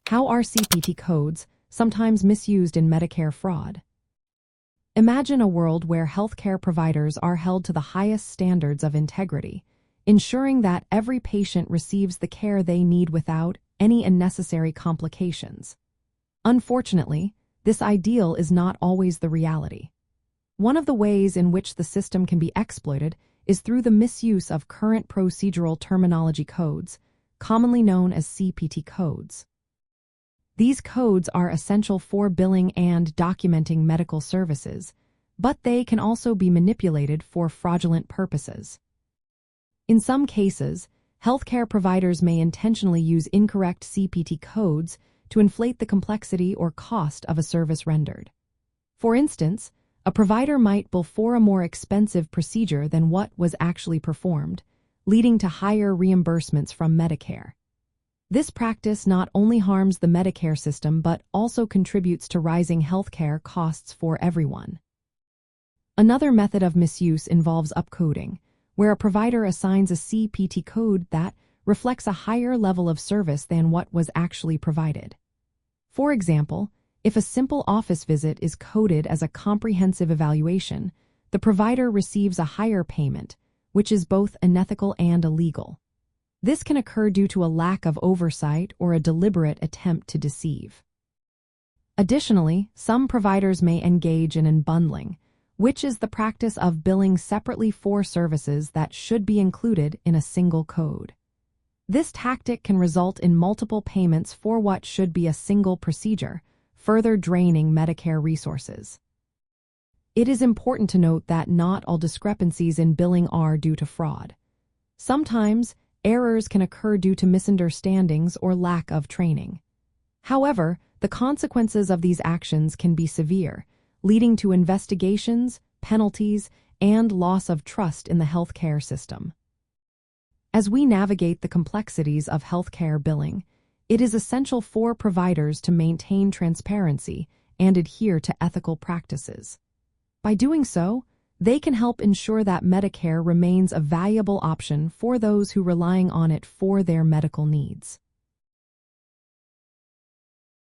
How are CPT codes sometimes misused in Medicare fraud? Imagine a world where healthcare providers are held to the highest standards of integrity, ensuring that every patient receives the care they need without any unnecessary complications. Unfortunately, this ideal is not always the reality. One of the ways in which the system can be exploited is through the misuse of Current Procedural Terminology codes, commonly known as CPT codes. These codes are essential for billing and documenting medical services, but they can also be manipulated for fraudulent purposes. In some cases, healthcare providers may intentionally use incorrect CPT codes to inflate the complexity or cost of a service rendered. For instance, a provider might bill for a more expensive procedure than what was actually performed, leading to higher reimbursements from Medicare. This practice not only harms the Medicare system but also contributes to rising healthcare costs for everyone. Another method of misuse involves upcoding, where a provider assigns a CPT code that reflects a higher level of service than what was actually provided. For example, if a simple office visit is coded as a comprehensive evaluation, the provider receives a higher payment, which is both unethical and illegal. This can occur due to a lack of oversight or a deliberate attempt to deceive. Additionally, some providers may engage in unbundling, which is the practice of billing separately for services that should be included in a single code. This tactic can result in multiple payments for what should be a single procedure, further draining Medicare resources. It is important to note that not all discrepancies in billing are due to fraud. Sometimes, errors can occur due to misunderstandings or lack of training. However, the consequences of these actions can be severe, leading to investigations, penalties, and loss of trust in the healthcare system. As we navigate the complexities of healthcare billing, it is essential for providers to maintain transparency and adhere to ethical practices. By doing so, they can help ensure that Medicare remains a valuable option for those who rely on it for their medical needs.